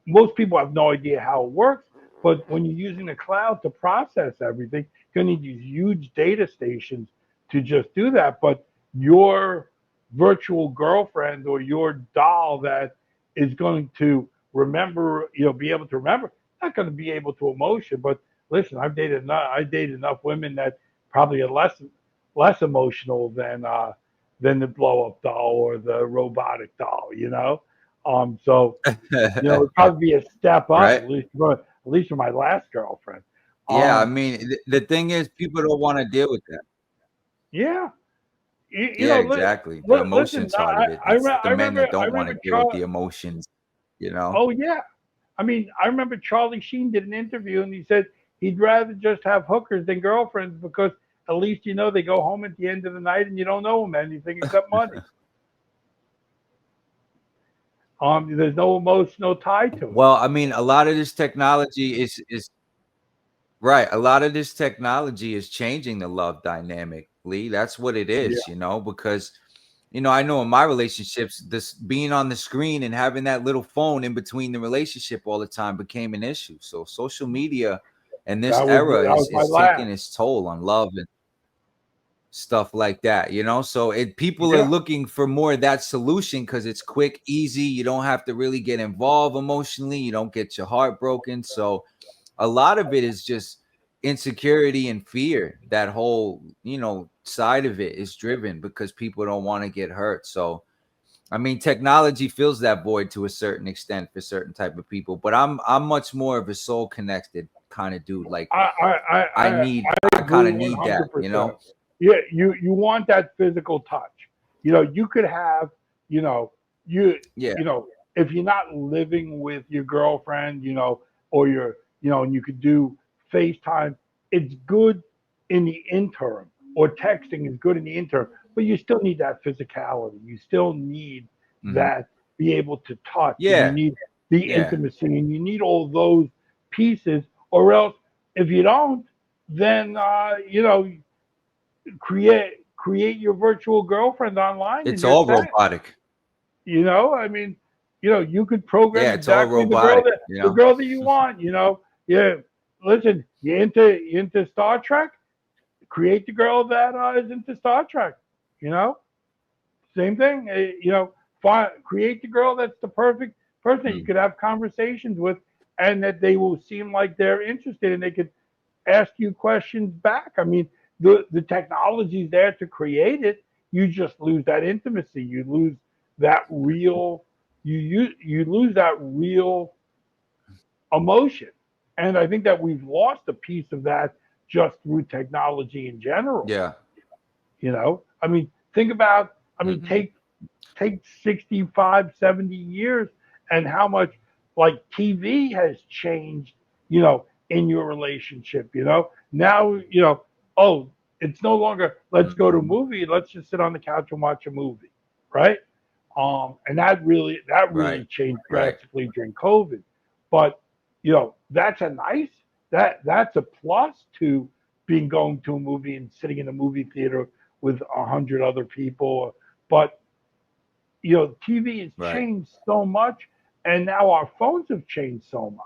most people have no idea how it works. But when you're using the cloud to process everything, you're going to need these huge data stations to just do that. But your virtual girlfriend or your doll that is going to remember, be able to remember, not going to be able to emotion. But listen, I dated enough women that probably are less emotional than the blow up doll or the robotic doll. So it'd probably be a step up, Right. at least for my last girlfriend. Yeah, I Um, mean, the thing is, people don't want to deal with that. yeah, you, you Yeah, know, exactly. The listen, emotion side of it. It's the men that I don't want to remember deal with the emotions. Oh yeah, I mean, I remember Charlie Sheen did an interview and he said he'd rather just have hookers than girlfriends because at least they go home at the end of the night and you don't know them anything except money. There's no emotional tie to it. Well, I mean, a lot of this technology is right. A lot of this technology is changing the love dynamic, Lee. That's what it Yeah, is, because I know in my relationships, this being on the screen and having that little phone in between the relationship all the time became an issue. So social media and this era that was is my is taking last. its toll on love and stuff like that. So people are Yeah, looking for more of that solution because it's quick, easy. You don't have to really get involved emotionally. You don't get your heart broken. So a lot of it is just insecurity and fear. That whole side of it is driven because people don't want to get hurt. So I mean, technology fills that void to a certain extent for certain type of people, but I'm much more of a soul connected kind of dude. Like I I I, I I kind agree of need that, you 100%. know? Yeah, you want that physical touch. You could have, you know, you Yeah. you know, if you're not living with your girlfriend, or and you could do FaceTime. It's good in the interim, or texting is good in the interim, but you still need that physicality. You still need Mhm. that be able to touch, and you Yeah. need the Yeah. intimacy, and you need all those pieces, or else if you don't, then create your virtual girlfriend online, and It's you're all set. robotic. I mean, you could program Yeah, it's all exactly the girl robotic, that you the know? girl that you want. Yeah. Listen, you into Star Trek? Create the girl that is into Star Trek. You know, same thing. Create the girl that's the perfect person that you could have conversations with, and that they will seem like they're interested and they could ask you questions back. I mean, the technology's there to create it. You just lose that intimacy. You lose that real. You lose that real emotion. And I think that we've lost a piece of that just through technology in general. Yeah. I mean, think about, I mean, Mhm. take 65, 70 years and how much like TV has changed, in your relationship, Now, oh, it's no longer let's go to a Mhm. movie, let's just sit on the couch and watch a movie, right? And that really Right. changed Right. drastically during COVID. But that's that's a plus to being going to a movie and sitting in a movie theater with 100 other people. But TV has Right. changed so much, and now our phones have changed so much.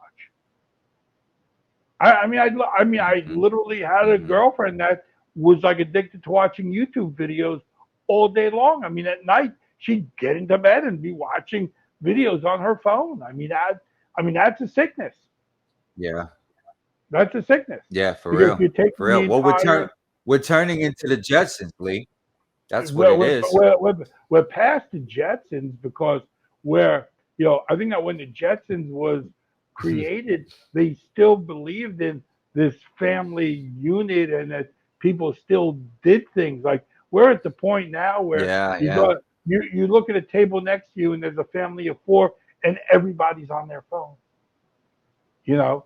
I Mhm. literally had a Mhm. girlfriend that was like addicted to watching YouTube videos all day long. I mean, at night she'd get into bed and be watching videos on her phone. That's a sickness. Yeah. That's a sickness Yeah, for because real. you're For taking the real. Well, entire. we're turning into the Jetsons, Lee. That's what we're, it we're, is. we're past the Jetsons because I think that when the Jetsons was created, they still believed in this family unit and that people still did things. Like we're at the point now where Yeah, you yeah. go, you look at a table next to you and there's a family of four and everybody's on their phone. You know,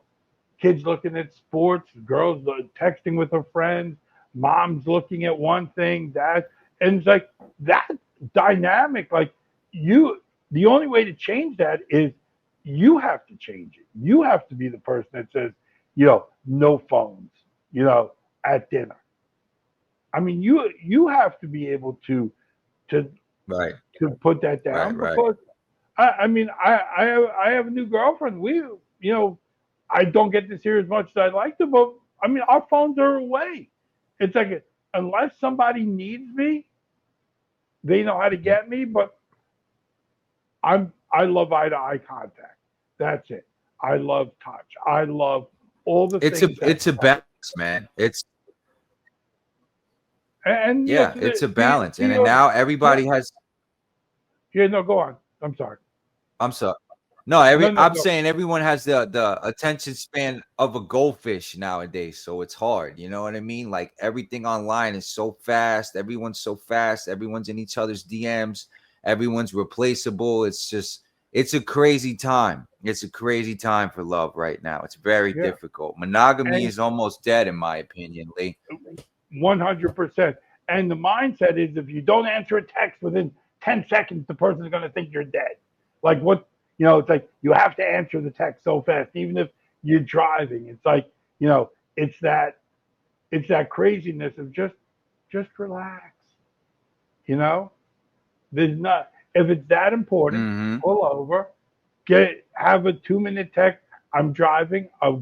kids looking at sports, girls texting with her friends, mom's looking at one thing, dad, and it's like that dynamic. Like you, the only way to change that is you have to change it. You have to be the person that says, no phones, at dinner. I mean, you have to be able to Right. to put that Right. down Right. because I have a new girlfriend. I don't get to see her as much as I'd like to, but I mean, our phones are away. It's like unless somebody needs me, they know how to Mhm. get me. But I love eye to eye contact. That's it. I love touch. I love all the things that. It's a balance, man. It's And yeah, it's a balance. to And then your now yeah, everybody has yeah. No, go on. I'm sorry. I'm sorry. No, No, no, I'm no. saying everyone has the attention span of a goldfish nowadays, so it's hard. You know what I mean? Like everything online is so fast. Everyone's so fast. Everyone's in each other's DMs. Everyone's replaceable. It's a crazy time. It's a crazy time for love right now. It's very Yeah, difficult. Monogamy and is almost dead, in my opinion, Lee. 100%. And the mindset is if you don't answer a text within 10 seconds, the person's going to think you're dead. Like what, it's like you have to answer the text so fast, even if you're driving. It's like, it's that, it's that craziness of just relax, you know? There's not, if it's that important, Mm-hmm. pull over, have a 2 minute text. I'm driving. I'll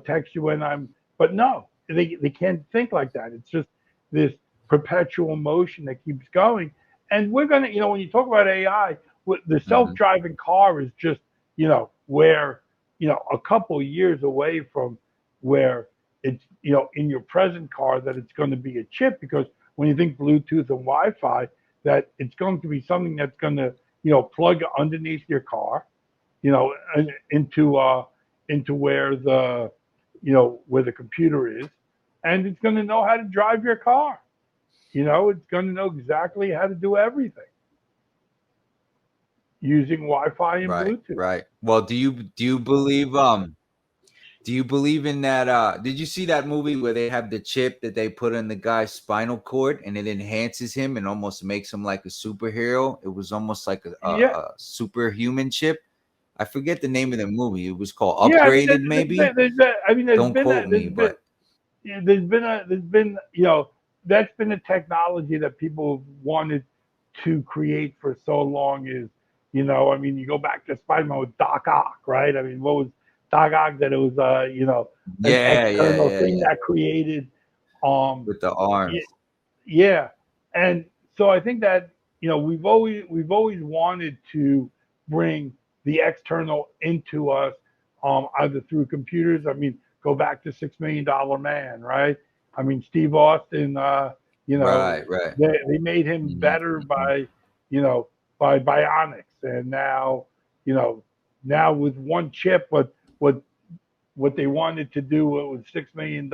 text you when but no, they can't think like that. It's just this perpetual motion that keeps going. And we're going to, when you talk about AI, the Mm-hmm. self-driving car is just, where, a couple of years away from where it's, in your present car that it's going to be a chip because when you think Bluetooth and Wi-Fi, that it's going to be something that's going to, plug underneath your car, into where the computer is, and it's going to know how to drive your car. It's going to know exactly how to do everything using Wi-Fi and Right, Bluetooth. right. Well, do you believe in that did you see that movie where they have the chip that they put in the guy's spinal cord and it enhances him and almost makes him like a superhero? It was almost like Yeah, a superhuman chip. I forget the name of the movie. It was called yeah. I mean, Upgraded, maybe. Don't quote me, but there's been that's been a technology that people have wanted to create for so long. Is I mean, you go back to Spider-Man with Doc Ock, right? I mean, what was Doc Ock that it was an yeah, yeah, external yeah, thing yeah. that created With the y- arms. yeah. And so I think that we've always wanted to bring the external into us, either through computers. I mean, go back to $6 Million Man, right? I mean, Steve Austin, you know, Right, right. they made him Mhm, better mhm. by, you know, by bionics. And now, you know, now with one chip, what they wanted to do with $6 million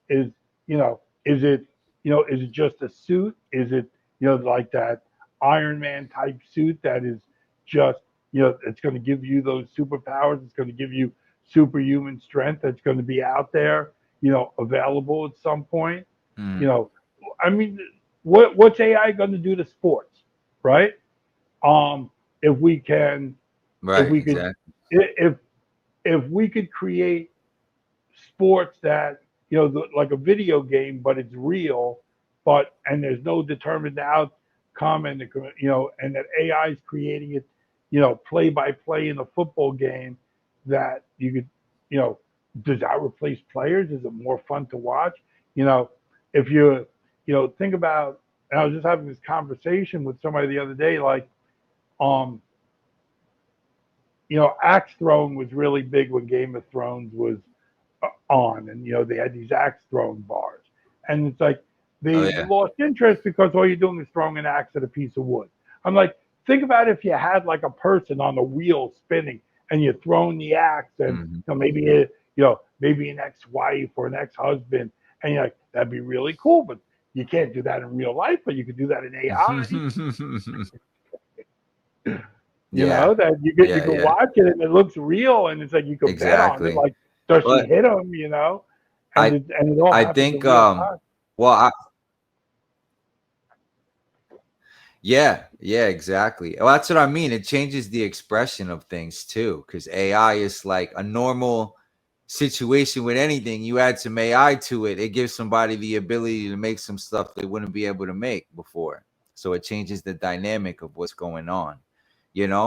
is, you know, is it, is it just a suit? Is it, like that Iron Man type suit that is just, it's going to give you those superpowers. It's going to give you superhuman strength. That's going to be out there, available at some point. You Mhm. know, I mean, what's AI going to do to sports, right? Um, if we can, if Right, we could, exactly. if we could create sports that, like a video game, but it's real, and there's no determined outcome, and and that AI is creating it, play by play in a football game, that you could, you know, does that replace players? Is it more fun to watch? You know, if you, think about, and I was just having this conversation with somebody the other day, like, um, axe throwing was really big when Game of Thrones was on, and they had these axe throwing bars, and it's like Oh they yeah. lost interest because all you're doing is throwing an axe at a piece of wood. I'm like, think about if you had like a person on the wheel spinning, and you're throwing the axe, and Mhm. maybe an ex-wife or an ex-husband, and you're like, that'd be really cool, but you can't do that in real life, but you could do that in AI. Yeah, That you yeah, could yeah. watch it and it looks real, and it's like you could bet on it. Exactly. Like, does she But hit him? And I it all I happens think in real time. well I yeah, yeah, exactly. Well, that's what I mean. It changes the expression of things too, because AI is like a normal situation with anything. You add some AI to it, it gives somebody the ability to make some stuff they wouldn't be able to make before. So it changes the dynamic of what's going on,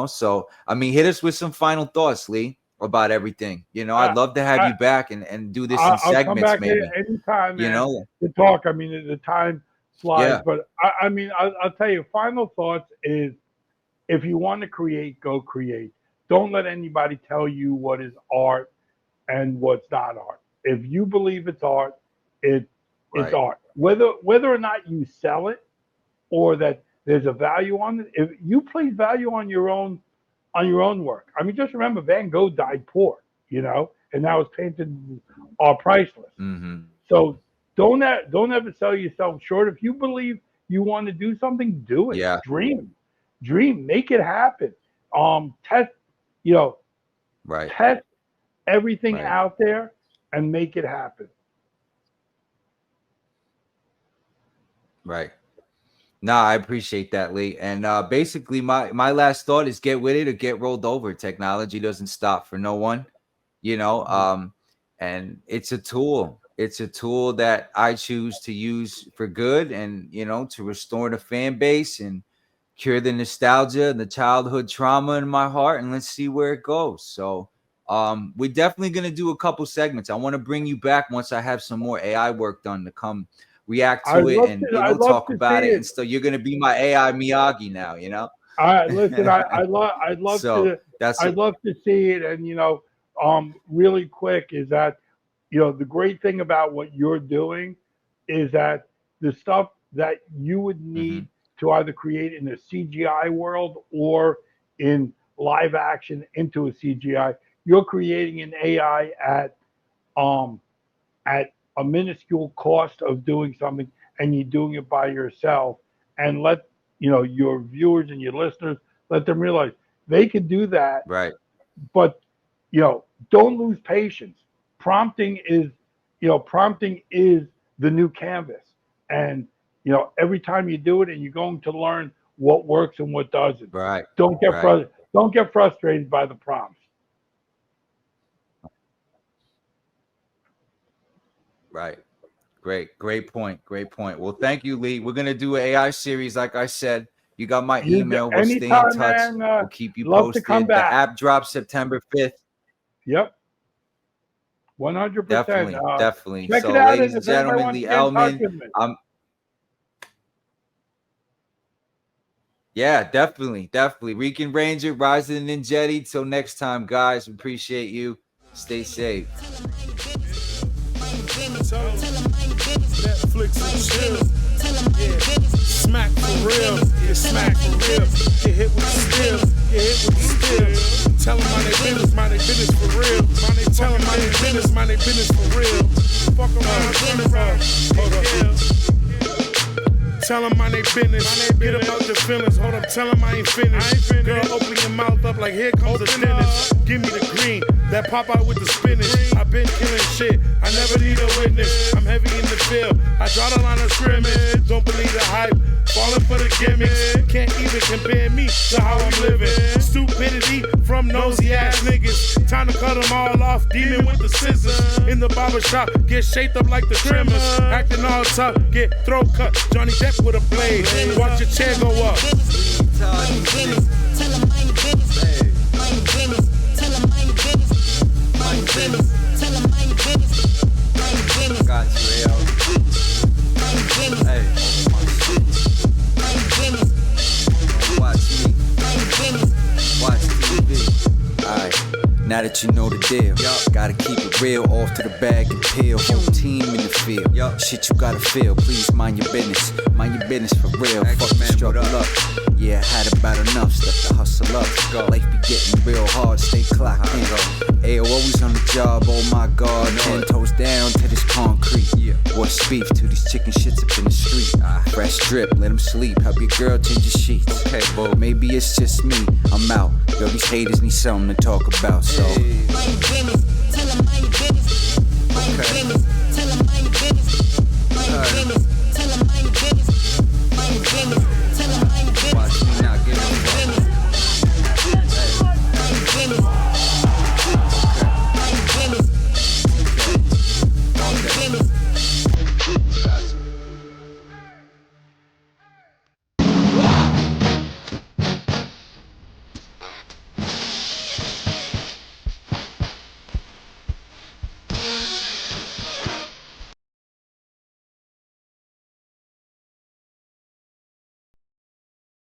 So, I mean, hit us with some final thoughts, Lee, about everything. I, I'd love to have I, you back and do this in I'll come segments, back maybe, anytime, you man, know? to talk. I mean, the time flies, Yeah, but I mean, I'll tell you, final thoughts is, if you want to create, go create. Don't let anybody tell you what is art and what's not art. If you believe it's art, it it's right. art. Whether or not you sell it, or that there's a value on it, if you place value on your own work. I mean, just remember, Van Gogh died poor, and now his paintings are priceless. Mm-hmm. So don't ever sell yourself short. If you believe you want to do something, do it. Yeah, Dream, make it happen. Test, you know, right, test everything right. out there and make it happen. Right. Nah, I appreciate that, Lee. And basically, my last thought is get with it or get rolled over. Technology doesn't stop for no one, you know. And it's a tool. It's a tool that I choose to use for good, and to restore the fan base and cure the nostalgia and the childhood trauma in my heart. And let's see where it goes. So, we're definitely gonna do a couple segments. I want to bring you back once I have some more AI work done to come react to it and I'd love talk to see about it and it. stuff. You're gonna be my AI Miyagi now. Listen, So that's I'd love to see it. And really quick is that, the great thing about what you're doing is that the stuff that you would mhm, need to either create in a CGI world or in live action into a CGI, you're creating an AI um at a minuscule cost of doing something, and you're doing it by yourself. And let your viewers and your listeners, let them realize they can do that. right, But don't lose patience. Prompting is the new canvas. And every time you do it, and you're going to learn what works and what doesn't. right, don't get right, fr- don't get frustrated by the prompts. right. Great point. Great point. Well, thank you, Lee. We're gonna do an AI series, like I said. You got my email. We'll stay in Anytime, touch. man. We'll keep you Love to come posted. The back. app drops September 5th. Yep. 100%. Definitely, definitely. Check it So, out, ladies and and if anybody gentlemen, wants to Lee get in touch Elman. with me. I'm Yeah, definitely. Rican Ranger, Rise of the NiNjeTTi. Till next time, guys. Appreciate you. Stay safe. Netflix and chill. Yeah. Smack for real. Yeah, smack for real. Get hit with the steel. Get hit with the steel. Tell them mind they business, mind they business for real. Tell them mind they business, mind they business for real. Fuck around, turn around. Hold up. Tell them mind they business. Get about your feelings. Hold up, tell them I ain't finished. Girl, open your mouth up like here comes the dentist. Give me the green, that pop out with the spinach. I've been killing shit, I never need a witness. I'm heavy in the field, I draw the line of scrimmage. Don't believe the hype, falling for the gimmicks. Can't even compare me to how I'm living. Stupidity from nosy ass niggas. Time to cut them all off, demon with the scissors. In the barber shop, get shaped up like the trimmers. Acting all tough, get throat cut. Johnny Depp with a blade, watch your chair go up. Got you, yo. Hey, watch me. Watch TV. Alright, now that you know the deal, gotta keep it real, off to the bag and peel. Whole team in the field, shit you gotta feel. Please mind your business for real. Fuck the struggle up. Yeah, I had about enough, step the hustle up. Life be getting real hard, stay clocked in. Ayo, always on the job, oh my god. 10 toes down to this concrete. What's beef to these chicken shits up in the street? Fresh drip, let them sleep, help your girl change the sheets. Okay, bro, maybe it's just me, I'm out. Yo, these haters need something to talk about, so